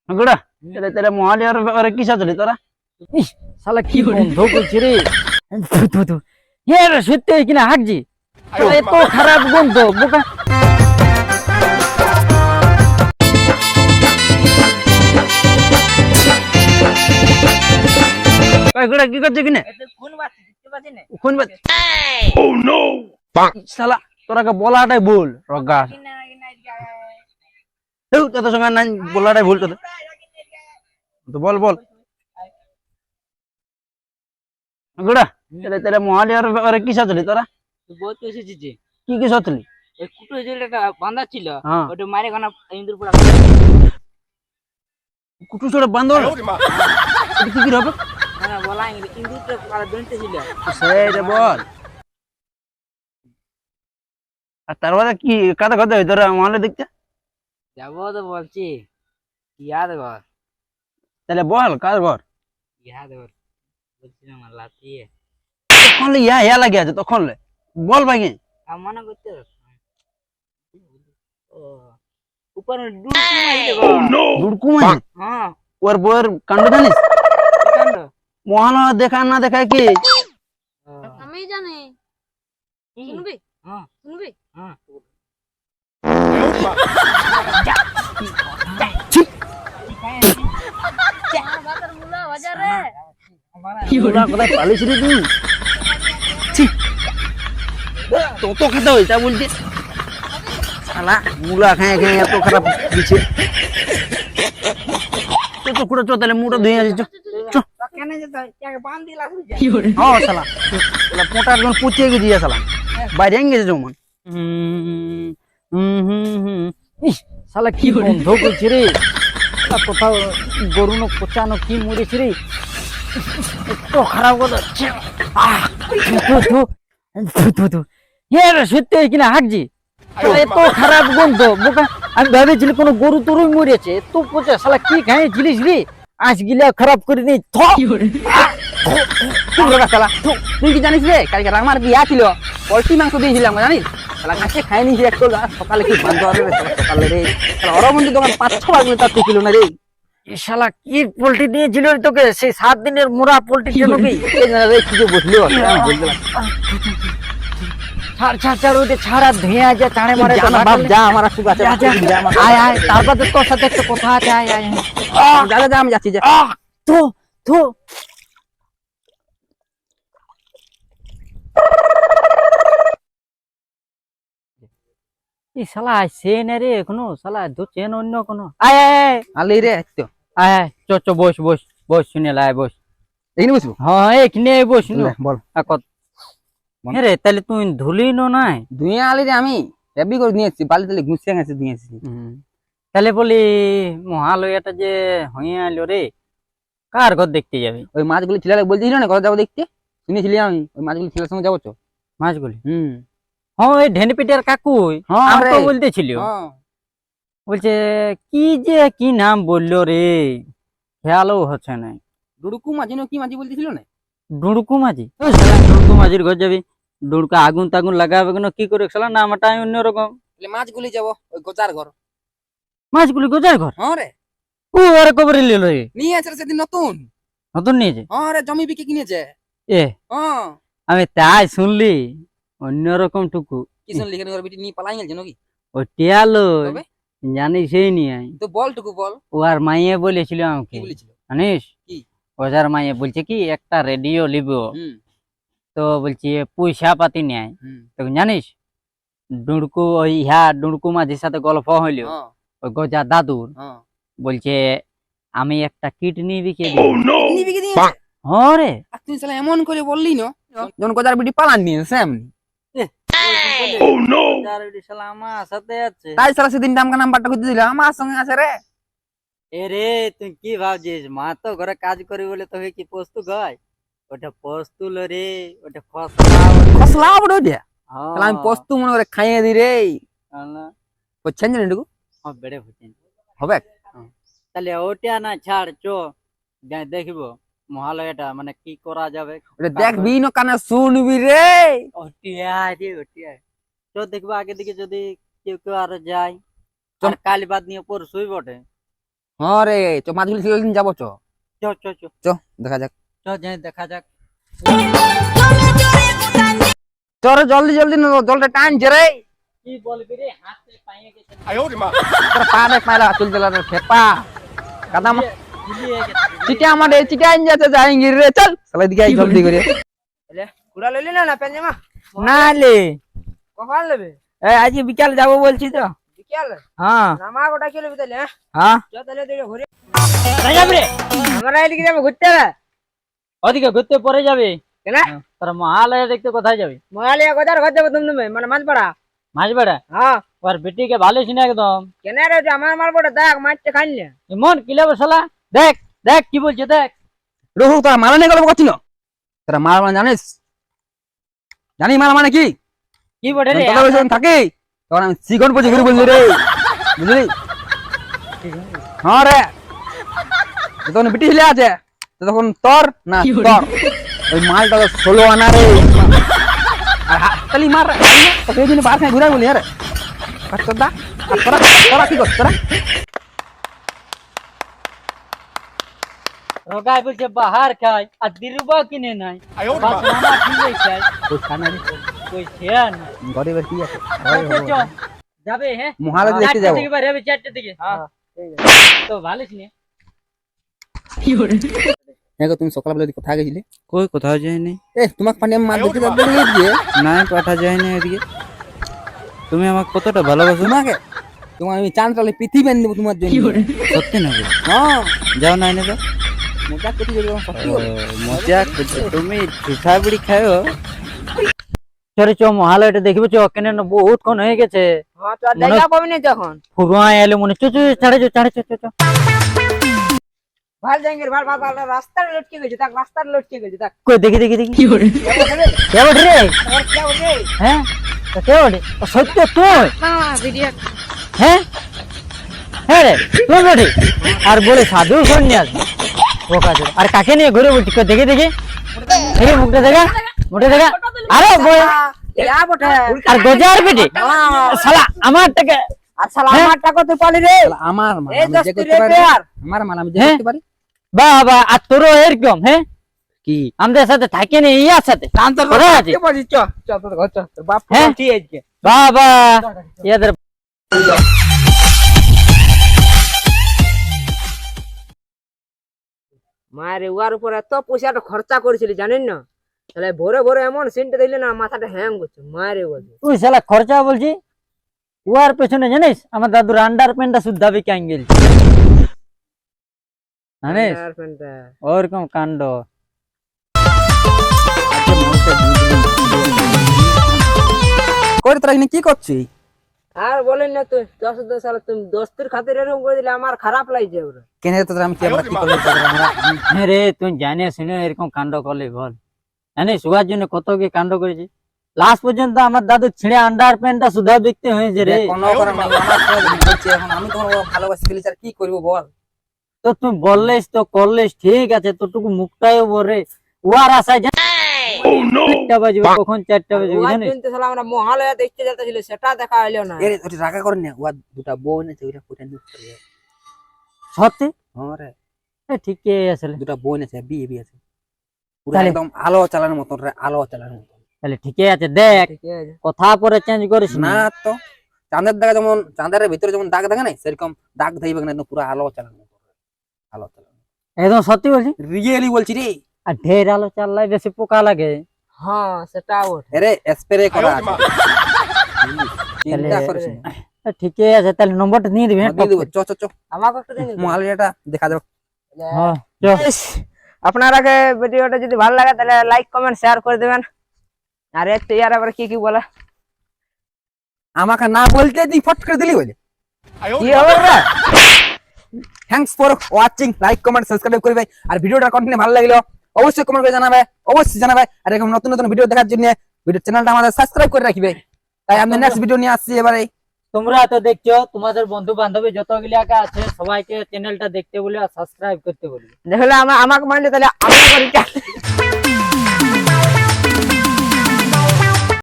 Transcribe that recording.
গুড়া তাহলে তাহলে মহালয়ার ব্যাপারে কি সাজলি তোরা? ইস, শালা কি বন্ধ করছে রে। থু, থু, থু। হে রে, সত্যি কিনা হাঁকছি। শালা এত খারাপ গন্ধ বোকা। ওই গুড়া কি করছে কিনে? কোন বাত? ও নো! শালা তোরাকে বলাটাই ভুল রগা। তোদের সঙ্গে নাই বলাটাই ভুল তোদের। তো বল বল গুড়া তাহলে তাহলে মহালয়ার ব্যাপারে কি সাজলি তোরা? বহুত এসেছি যে কি কি সাজলি? ওই কুটো যেটা বাঁধা ছিল হ্যাঁ ওটা মারে খানা ইন্দুর পোড়া কুটু ছোড়ে বান্ধব কি কি হবে? না বলা ইন্দুরটা পাড়া বেঁধতে ছিল। সেইটা বল। আর তারপরে কি কাদা কথা হই তোরা মহালয়া দেখতে? যাবো তো বলছি ইয়াদ ঘর তাহলে বল কার ঘর? ইয়াদ ঘর বলছিলাম লাতিয়ে তখন ইয়া ইয়া লাগে আছে তখন বল ভাই মনে করতে ও উপর দুড়কু মানে হ্যাঁ ওর বউয়ের কাণ্ড জানিস? কাণ্ড মহালয়া দেখায় না দেখায় কি? আমি জানি শুনবি হ্যাঁ শুনবি হ্যাঁ বাজার মুলা বাজারে মুলা কোথায় পালিস রে তুই? ছি তত খেতে হই তা বলছি শালা মুলা খায় খায় এত খারাপ দিচ্ছে। তো কুড়ো চো তাহলে মুটা ধুয়ে আসি চো। কেন যেতে তাকে বাঁধ দিলা হ্যাঁ শালা শালা পোটা একদম পুচিয়ে গেছি শালা বাইরে গেছে জমান। ইস, শালা কি বন্ধ করছে রে। শালা কোথাও গরু না পচানো কি মরেছে রে। এত খারাপ কথা হচ্ছে। থু, থু, থু, থু, থু। হে রে, সত্যি কিনা হাঁকছি। শালা এত খারাপ গন্ধ বোকা। আমি ভেবেছিলি কোনো গরু তরুই মরেছে এত পচা। শালা কি খাইছিলিস রে আজ গিলা খারাপ করে নি। তুই কি জানিস রে কালকে আমার বিয়া ছিল পোল্ট্রি মাংস দিয়েছিলাম জানিস শালা কাছে খাই নিয়েছি একটু সকালে কি বান্ধ হবে সকালে রে অরবন্ধু দোকান 5-6 বার তার ছিল না রে। এ শালা কি পোল্ট্রি দিয়েছিল রে তোকে সেই 7 দিনের মোরা পোল্ট্রি জন্য কি কিছু বসলো ছাড় ছাড় ছাড় ওইটা ছাড়া ধুয়ে আছে চাড়ে মারে তো বাপ যা আমার সুখ আছে আয় আয় তারপর তো তোর সাথে একটা কথা আছে আয় আয় যা যা আমি যাচ্ছি যা। তো তো এই শালা আসছে না রে এখনো শালা ধরছেন অন্য কোনো আয় আয় আয় আলি রে তো আয় আয় চ চ বস বস বস শুনে লাই বস এইনি বসবো হ্যাঁ এখানে বস শুনে বল হ্যাঁ রে তাহলে তুই ধুলি নো নাই ধুয়ে আলি রে আমি হেভি করে নিয়েছি বালি তালে গুছিয়ে গেছে ধুয়েছি। তাহলে বলি মহালয়াটা যে হয়ে আলো রে কার ঘর দেখতে যাবি? ওই মাছগুলি ছেলে বলছিল না কথা যাবো দেখতে শুনেছিলি আমি ওই মাছগুলি ছেলের সঙ্গে যাবো তো। মাছগুলি হ্যাঁ ওই ঢেনপিটার কাকুই হ্যাঁ আমাকে বলতেছিল বলছে কি যে কি নাম বললো রে খেয়ালও হচ্ছে না। ডুডুকু মাঝি না কি মাঝি বলতেছিল না? ডুড়কু মাঝি ডুড়কু মাঝির ঘর যাবি ডুড়কা আগুন তাগুন লাগাবে কেন কি করে শালা নামটা অন্যরকম। মাছগুলি যাবো ওই গোচার ঘর। মাছগুলি গোজার ঘর হ্যাঁ রে ও আরে কবরে নিল রে নিয়ে আছে সেদিন নতুন। নতুন নিয়েছে হ্যাঁ রে জমি বিকে কিনেছে। এ হ্যাঁ আমি তাই শুনলি অন্যরকম টুকু কি শুনলি কেন ওর বিটি নিয়ে পালাই গেছে নাকি? ও টিয়ালো তবে? জানি সেই নিয়ে তো বল টুকু বল ও আর মাইয়ে বলেছিল কি আমাকে বলেছিল? জানিস কি? ওজার মাইয়ে বলছে কি একটা রেডিও লিব তো বলছি পয়সা পাতি নেয় তখন জানিস ডুড়কু ওই ডুড়কু মাঝির সাথে গল্প হইল ওই গজা দাদুর বলছে আমি একটা কিডনি বিকে দিই। কিডনি বিকে দিয়েছে? হ্যাঁ রে আর তুই শালা এমন করে বললি না যখন গোচার বিটি পালান নিয়েছে এমনি। আমার সাথে আছে তাই শালা সেদিন দামকা নাম্বারটা খুঁজতে দিল আমার সঙ্গে আছে রে। এ রে তুই কি ভাবছিস মা তো ঘরে কাজ করি বলে তোকে কি পোস্ত গায় ওটা পোস্তুল রে ওটা খসলা বড় দিয়া তাহলে আমি পোস্ত মনে করে খাইয়ে দি রে বুঝছেন জানি টুকু বেড়ে বুঝছেন হবে। তাহলে ওটা না ছাড় চো যাই দেখব মহালয়াটা মানে কি করা যাবে ওটা দেখবি না কানে শুনবি রে। ওটিয়া রে ওটিয়া তো দেখবো আগে দিকে যদি কেউ কেউ আর যায় আর কাল বাদ নিয়ে পরশুই বটে। হ্যাঁ রে চ মাছগুলি ছিল দিন যাবো চ চো চো চো চ দেখা যাক চো যাই দেখা যাক চরে জলদি জলদি না জলটা টানছে রে কি বলবি রে হাতে পাইয়ে গেছে তোরা পা দেখ পাইলা চলতে লাগা খেপা কাদাম গুলিয়ে গেছে চিটা আমারে চিটা আইন যাচ্ছে যাইঙ্গি রে চল সালা দিকে আই জলদি করে কুড়া লইলি না না পেঞ্জামা না লে কখন নেবে আজকে বিকাল যাবো বলছি তো বিকেল হ্যাঁ নামা গোটা কিলো বিতালে হ্যাঁ হ্যাঁ চ তাহলে তুই ঘুরে যাবি রে আমরা এদিকে যাবো ঘুরতে রে ওদিকে ঘুরতে পরে যাবে কেন তোর মহালয়া দেখতে কোথায় যাবি মহালিয়া কোথার ঘর যাবো তুমি মানে মাছপাড়া মাছ বেড়া হ্যাঁ ওর বেটিকে ভালো ছিল একদম কেন রে ওটা আমার মারবোটা দেখ মাছটা খাইলে এমন কিলে বসালা দেখ দেখ কি বলছে দেখ রোহু তোরা মারা নিয়ে গেল করছিল তোরা মারা মানে জানিস জানি মারা মানে কি কি বটে রে তোরা যখন থাকে তখন আমি চিকন পচে ঘুরে বললি রে বুঝলি হ্যাঁ রে তখন বিটি হিলে আছে তখন তোর না তোর ওই মালটা তো 16 আনা রে আর তালি মার তোকে দিন বার খাই ঘুরে বলি রে তোরা তোরা তোরা কি কর তোরা রোগাই বলছে বাহার খাই আর দিরুবা কিনে নাই বাস মামা কিনে খাই ওই খানা রে কই শেয়ার না গরিবের কি আছে যাবে হ্যাঁ মহালয়া দেখতে যাবো থেকে বাইরে হবে 4টে থেকে হ্যাঁ তো ভালো ছিল দেখো তুমি সকালবেলা কোথায় গেছিলে কই কোথাও যায়নি তোমাকে পানি আমি মাছ দেখতে যাবো দিয়ে নাই পাঠা যায়নি এদিকে তুমি আমাকে কতটা ভালোবাসো তোমাকে তোমার আমি চান চালে পৃথিবী এনে দেবো তোমার জন্য সত্যি নাকি হ্যাঁ যাও নাই না তো মজা করতে যাবো সত্যি বলো। মজা করছো তুমি পিঠা বিড়ি খাও চরে চ মহালয়াটা দেখবি চ কেন না বহুত কোন হয়ে গেছে হ্যাঁ তো দেখা পাবি না তখন ফুরুয়া এলে মনে চো চো ছাড়ে চো ছাড়ে চো চো চো ভাল যাঙ্গের ভাল ভাল ভাল রাস্তার লটকে গেছে তাক রাস্তার লটকে গেছে তাক কই দেখি দেখি দেখি কি করে কে বটে রে কে ওঠে হ্যাঁ তো কে বটে ও সত্য তুই না ভিডিও হ্যাঁ হ্যাঁ রে তুই বটে আর বলে সাধু সন্ন্যাস ও কাছে আর কাকে নিয়ে ঘুরে বলছি কই দেখি দেখি দেখি মুখটা দেখা মুখটা দেখা আরে বল ইয়া বটে আর গজার বেটে শালা আমার টাকা আর শালা আমার টাকা তুই পালি রে আমার মাল এই আমি যে দস্তুর করতে পারি রেপেয়ার আমার মাল আমি যে হ্যাঁ? করতে পারি বাবা আর তোরও এরকম হ্যাঁ কি আমাদের সাথে থাকে না ইয়ার সাথে কোথায় আছে কে পারি চ চ তোর ঘর চ তোর বাপ হ্যাঁ? ঠিক আছে বাবা ইয়াদের মায়ের উয়ার উপর এত পয়সাটা খরচা করেছিলি জানেন না তাহলে ভোরে ভোরে এমন সিনটা দিলে না মাথাটা হ্যাং করছে মায়ের বলছে তুই শালা খরচা বলছি উয়ার পেছনে জানিস আমার দাদুর আন্ডার প্যান্টটা শুদ্ধা বিকে আঙ্গেল জানিস ওরকম কাণ্ড করে তোরা এখানে কি করছিস আর বলেন না তুই দশ দশ সাল তুমি দোস্তির খাতির এরকম করে দিলে আমার খারাপ লাগছে ওরা কেন রে তোরা আমি কি আমরা কি করব আমরা হ্যাঁ রে তুই জানিস শুনে এরকম কাণ্ড করলে বল জানিস উয়ার জন্য কত কি কাণ্ড করেছি লাস্ট পর্যন্ত আমার দাদু ছিঁড়ে আন্ডার প্যান্টটা শুদ্ধা বিকতে হয়েছে রে কোনো করে না আমার সাথে বলছি এখন আমি তোমার ভালোবাসি ফেলি আর কি করব বল তো তুই বললিস তো করলিস ঠিক আছে তোটুকু মুখটাও বলে উয়ার আশায় চারটা বাজবে কখন 4টা বাজবে উয়ার জানিস জন্য শালা আমরা মহালয়া দেখতে যেতেছিল সেটা দেখা হইলো না এরে ওটা রাগা করে না ওয়া দুটা বউ নেছে ওটা কোটা নিয়ে করে সত্যি হ্যাঁ রে ঠিকই আসলে দুটা বউ নেছে বিয়ে বিয়ে আছে পুরো তাহলে- একদম আলো চালানোর মতন রে আলো চালানোর মতন তাহলে ঠিকই আছে দেখ ঠিক আছে কথা পরে চেঞ্জ করিস না না তো চাঁদের দাগ যেমন চাঁদের ভিতরে যেমন দাগ থাকে না সেরকম দাগ থাকবে না একদম পুরো আলো চালানোর মতন আলো চালানো একদম সত্যি বলছি রিয়েলি বলছি রে আর ঢের আলো চাললাই বেশি পোকা লাগে হ্যাঁ সেটা ওঠ আরে স্প্রে করা আছে চিন্তা তাহলে- করিস না ঠিকই আছে তাহলে নম্বরটা নিয়ে দিবি হ্যাঁ দিয়ে দেবো চ চ চ আমাকে একটু দিন মালটা দেখা যাবে হ্যাঁ চ। আপনারাকে ভিডিওটা যদি ভালো লাগে তাহলে লাইক কমেন্ট শেয়ার করে দেবেন আর একটু ইয়ার আবার কি কি বলে আমাকে না বলতে তুই ফট করে দিলি বলে কি হবে রে thanks for watching like comment subscribe করবে আর ভিডিওটা কন্টিনিউ ভালো লাগলো অবশ্যই কমেন্ট করে জানাবে অবশ্যই জানাবে আর এরকম নতুন নতুন ভিডিও দেখার জন্য ভিডিও চ্যানেলটা আমাদের সাবস্ক্রাইব করে রাখবে তাই আমি নেক্সট ভিডিও নিয়ে আসছি এবারে তোমরা তো দেখছো তোমাদের বন্ধু বান্ধবী যতগুলি আছে সবাইকে চ্যানেলটা দেখতে বলে আর সাবস্ক্রাইব করতে বলবে দেখলে আমাকে মানলে তাহলে আমরা করি